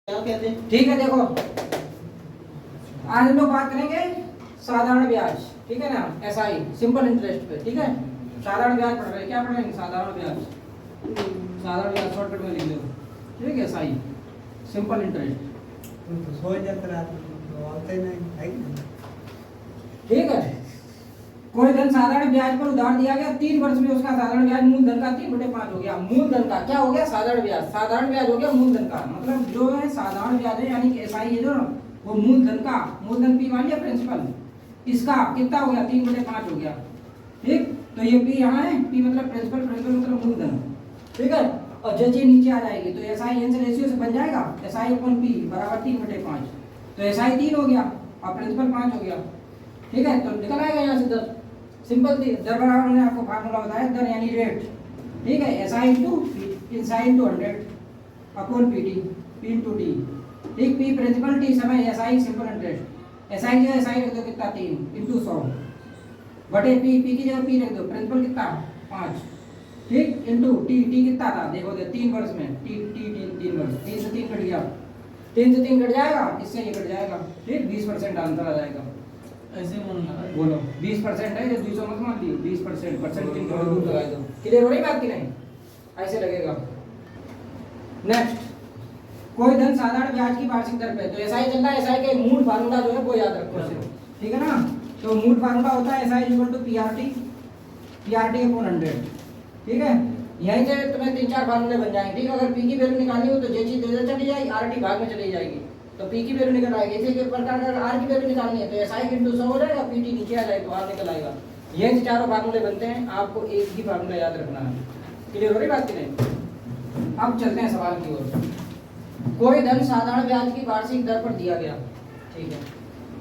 क्या कहते हैं? ठीक है, देखो आज हम लोग बात करेंगे साधारण ब्याज। ठीक है ना, एसआई सिंपल इंटरेस्ट पे। ठीक है, साधारण ब्याज पढ़ रहे हैं। क्या पढ़ेंगे? साधारण ब्याज। साधारण ब्याज शॉर्टकट में लिख लो। ठीक है, एसआई सिंपल इंटरेस्ट। हो जाता है। ठीक है, कोई धन साधारण ब्याज पर उधार दिया गया, 3 वर्ष में उसका साधारण ब्याज मूलधन का 3/5 हो गया। मूलधन का क्या हो गया? साधारण ब्याज। साधारण ब्याज हो गया मूलधन का, मतलब जो है साधारण ब्याज है यानी कि एसआई है जो वो मूलधन का, मूलधन पी मान लिया प्रिंसिपल, इसका कितना हो गया? 3/5 हो गया। ठीक, तो ये पी यहाँ है, पी मतलब प्रिंसिपल, प्रिंसिपल मतलब मूलधन। ठीक है, और जो चीज नीचे आ जाएगी तो एसआई एन से रेशियो से बन जाएगा एसआई अपन पी बराबर 3/5। तो एसआई 3 हो गया और प्रिंसिपल 5 हो गया। ठीक है, तो निकल आएगा यहाँ से दर। सिंपल थी, दर बराबर मैंने आपको फार्मूला बताया, दर यानी रेट। ठीक है, SI into inside into 100 upon PT, P into T. ठीक, पी प्रिंसिपल, टी समय, एसआई सिंपल इंटरेस्ट। एसआई जो एसआई रख दो कितना? 3 इंटू 100 बटे पी, पी की जगह पी रख दो, प्रिंसिपल कितना? 5। ठीक, इंटू टी, टी कितना था? देखो 3 वर्ष में टी टी 3 वर्ष, 3 से 3 कट गया, 3 से 3 कट जाएगा, इससे ये कट जाएगा। ठीक, 20% आंसर आ जाएगा। ऐसे बोलो 20% है, ये 200 मत मान लियो, 20% परसेंट की दूर लगा दो। क्लियर हो रही बात कि नहीं? ऐसे लगेगा। नेक्स्ट, कोई धन साधारण ब्याज की वार्षिक दर पे, तो एसआई चल रहा है, एसआई के मूल फार्मूला जो है वो याद रखो सिर्फ। ठीक है ना, तो मूल फार्मूला होता है SI equal to PRT, PRT upon 100। ठीक है, यहीं से तुम्हें 3-4 फार्मूले बन जाएंगे। ठीक है, अगर पी की वैल्यू निकालनी हो तो जे चीज इधर चली जाएगी, आरटी भाग में चली जाएगी, तो पी की वैल्यू निकल आएगी। इसी के प्रकार अगर आर की वैल्यू निकालनी है तो एसआई इंटू 100 हो जाएगा, पीटी नीचे आ जाए तो आर निकल आएगा। ये चारों फार्मूले बनते हैं, आपको एक ही फार्मूला याद रखना है। क्लियर हो रही बात की नहीं? अब चलते हैं सवाल की ओर। कोई धन साधारण ब्याज की वार्षिक दर पर दिया गया। ठीक है,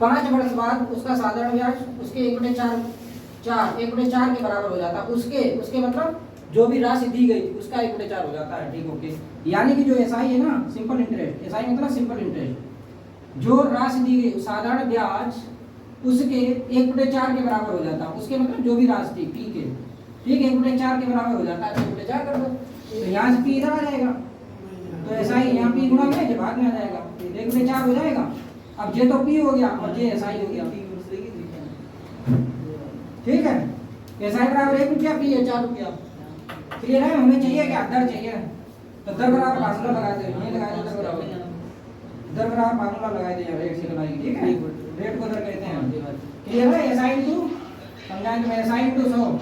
5 वर्ष बाद उसका साधारण ब्याज उसके 1/4 के बराबर हो जाता है। उसके मतलब जो भी राशि दी गई उसका 1/4 हो जाता है। ठीक, ओके। यानी कि जो एसआई है ना, सिंपल इंटरेस्ट, एसआई मतलब सिंपल इंटरेस्ट, जो राशि दी गई साधारण ब्याज उसके 1/4 के बराबर हो जाता है। उसके मतलब जो भी राशि थी पी के, ठीक, 1/4 के बराबर हो जाता है, 1/4 कर दो, तो यहाँ से पी इधर आ जाएगा, तो एसआई यहाँ पी गुणा में जो भाग में आ जाएगा, 1/4 हो जाएगा। अब जे तो पी हो गया और जे एसआई हो गया। ठीक है, एसआई बराबर 1 रुपया, पी है 4 रुपया। क्लियर है? हमें चाहिए क्या? दर चाहिए, तो दर बराबर फार्मूला लगा दे, ये लगा दे, दर बराबर फार्मूला लगा दे, रेट से लगाएंगे। ठीक है, रेट को दर कहते हैं। क्लियर है? एसआई इंटू समझाएंगे मैं, एसआई इंटू 100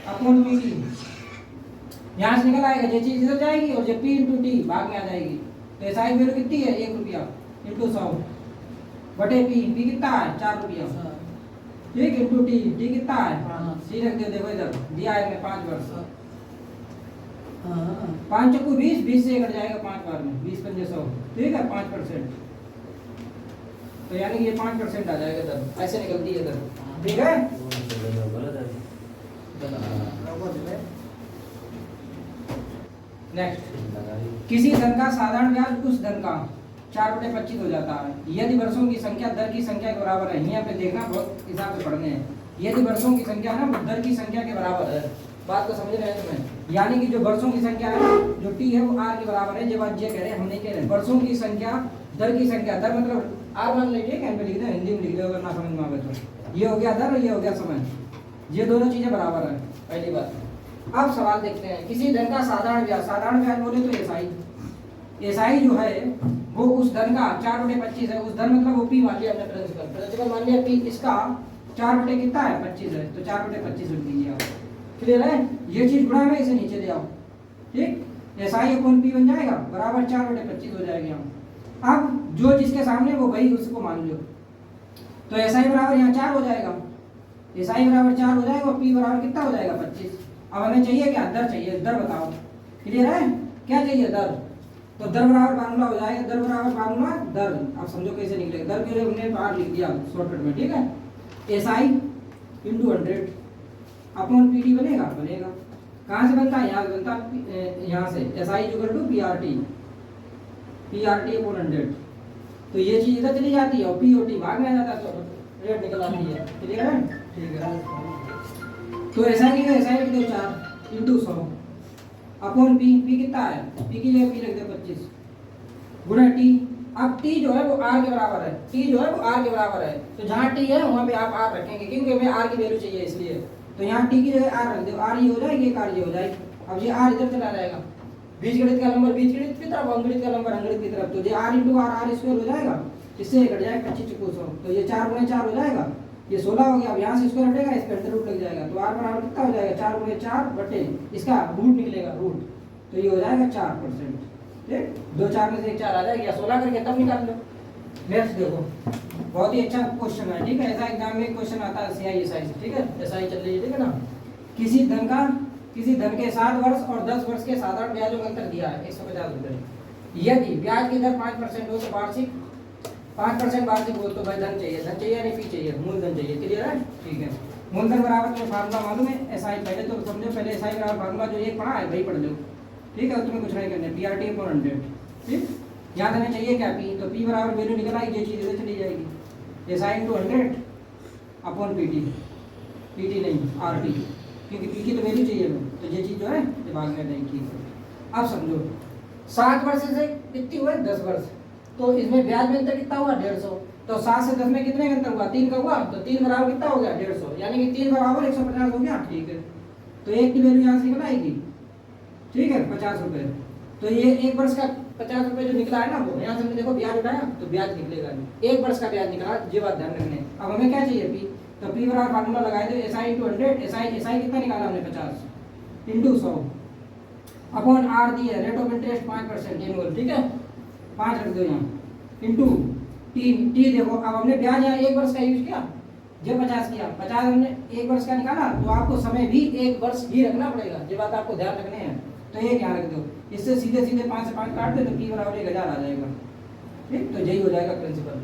अपॉन पीटी, यहाँ से निकल आएगा, ये चीज इधर जाएगी और ये पी इंटू टी भाग में आ जाएगी। तो एसआई वैल्यू कितनी है? 1 रुपया इंटू 100 बटे पी, पी कितना है? 4 रुपया। ठीक, इंटू टी, टी कितना है? सी रख दो, देखो इधर दिया है मैं 5 वर्ष, 5 चक्कू 20, 20 से कट जाएगा 5 बार में, 20 पंजे 100। ठीक है, 5%, तो यानी कि ये 5% आ जाएगा दर, ऐसे निकलती है दर। ठीक है, नेक्स्ट, किसी धन का साधारण ब्याज उस धन का 4/25 हो जाता है यदि वर्षों की संख्या दर की संख्या के बराबर है। यहाँ पे देखना, बहुत हिसाब से पढ़ने हैं। यदि वर्षों की संख्या ना दर की संख्या के बराबर है, बात को समझ रहे हैं तुम्हें? यानी कि जो वर्षों की संख्या है, जो टी है वो आर के बराबर है। ये बात ये कह रहे हैं, हम नहीं कह रहे। वर्षों की संख्या दर की संख्या, दर मतलब आर मान लीजिए, कहीं पे लिख दे, हिंदी में लिख दो अगर ना समझ में आवे तो। ये हो गया दर और ये हो गया समय, ये दोनों चीजें बराबर है, पहली बात। अब सवाल देखते हैं, किसी धन का साधारण ब्याज बोले तो एसआई, एसआई जो है वो उस धन का 4/25 है। उस धन मतलब वो पी मान लिया हमने, प्रिंसिपल मान लिया पी, इसका 4 कितना है? 25 है, तो 4/25 लिख दीजिए आप। क्लियर है? ये चीज गुणा में इसे नीचे ले आओ। ठीक, एसआई अपॉन पी बन जाएगा बराबर 4/25 हो जाएगा। अब जो जिसके सामने वो भाई उसको मान लो, तो एसआई बराबर यहाँ 4 हो जाएगा, एसआई बराबर 4 हो जाएगा और पी बराबर कितना हो जाएगा? 25। अब हमें चाहिए क्या? दर चाहिए, दर बताओ। क्लियर है? क्या चाहिए? दर। तो दर बराबर फार्मूला हो जाएगा, दर बराबर फार्मूला दर। अब समझो कैसे निकलेगा, दर के लिए हमने बाहर लिख दिया शॉर्टकट में। ठीक है, एसआई इंटू 100 अपॉन पीटी बनेगा, कहाँ से बनता है? यहाँ से बनता है, यहाँ से SI equal to PRT, PRT upon 100। तो ये चीज इधर चली जाती है और पी और टी भाग में आ जाता है, तो रेट निकल आती है। क्लियर है? ठीक है, तो एसआई की एसआई लिख दो 4 इंटू 100 अपॉन पी, पी कितना है? पी की जगह पी रख दो 25 गुणा टी। अब टी जो है वो आर के बराबर है, टी जो है वो आर के बराबर है, तो जहाँ टी है वहाँ पे आप आर रखेंगे क्योंकि हमें आर की वैल्यू चाहिए इसलिए। तो यहाँ टी की जगह आर रख दो, आर ये हो जाएगी, एक आर ये हो जाएगी। अब ये आर इधर चला जाएगा, बीजगणित का नंबर बीजगणित की तरफ, अंकगणित का नंबर अंकगणित की तरफ, तो ये r into r, r square हो जाएगा, इससे घट जाएगा 25 चुकू 100, तो ये 4 गुणे 4 हो जाएगा, ये 16 हो गया। अब यहाँ से स्क्वायर हटेगा, इस पे अंडर रूट लग जाएगा, तो आर बराबर कितना हो जाएगा, 4 गुणे 4 बटे इसका रूट निकलेगा रूट, तो ये हो जाएगा 4%। ठीक, 2 4 में से एक 4 आ जाएगा, या 16 करके तब निकाल लो। नेक्स्ट देखो, बहुत ही अच्छा क्वेश्चन है, ठीक है, ऐसा एग्जाम में क्वेश्चन आता है सीआई एसआई से, ठीक है, एसआई चल रही है, ठीक है ना। किसी धन के 7 वर्ष और 10 वर्ष के साधारण ब्याजों का अंतर दिया है 150 रुपये। यदि ब्याज की दर 5% हो तो वार्षिक 5% वार्षिक हो तो भाई धन चाहिए या नहीं फी चाहिए, मूलधन चाहिए। क्लियर है, ठीक है। मूलधन बराबर तो फार्मूला मालूम है, एसआई पहले तो समझो, पहले एसआई बराबर फार्मूला जो एक पढ़ा है वही पढ़ लो, ठीक है, तुम्हें कुछ नहीं करना है, पीआरटी अपॉन 100। ठीक, याद हमें चाहिए क्या, पी, तो पी बराबर वैल्यू निकल आएगी, ये चीज़ इधर चली जाएगी, SI into 100 upon PT, PT नहीं आरटी, क्योंकि पी की तो वैल्यू चाहिए हमें, तो ये चीज़ जो है दिमाग में नहीं, ठीक है। अब समझो 7 वर्ष से कितनी हुए 10 वर्ष, तो इसमें ब्याज में अंतर कितना हुआ 150, तो 7 से 10 में कितने का अंतर हुआ, 3 का हुआ, तो 3 बराबर कितना हो गया 150, यानी कि 3 बराबर 150 हो गया। ठीक है, तो एक की वैल्यू यहाँ से निकल आएगी, ठीक है, 50 रुपये। तो ये एक वर्ष का 50 रुपये जो निकला है ना, वो यहाँ से हमने देखो ब्याज उठाया तो ब्याज निकलेगा, एक वर्ष का ब्याज निकला, ये बात ध्यान रखने। अब हमें क्या चाहिए, पी, तो पी बराबर फार्मूला लगाए थे एसआई इंटू 100, एसआई कितना निकाला हमने 50 इंटू 100 अपॉन आर दी है, रेट ऑफ इंटरेस्ट 5% एनुअल, ठीक है, 5 रख दो यहाँ इंटू टी देखो, अब हमने ब्याज यहाँ एक वर्ष का यूज किया, जब 50 किया, 50 हमने एक वर्ष का निकाला, तो आपको समय भी एक वर्ष ही रखना पड़ेगा, ये बात आपको ध्यान रखने हैं, तो एक यहाँ रख दो, इससे सीधे 5 से 5 काट दे तो पी बराबर 1000 आ जाएगा। ठीक, तो यही हो जाएगा प्रिंसिपल।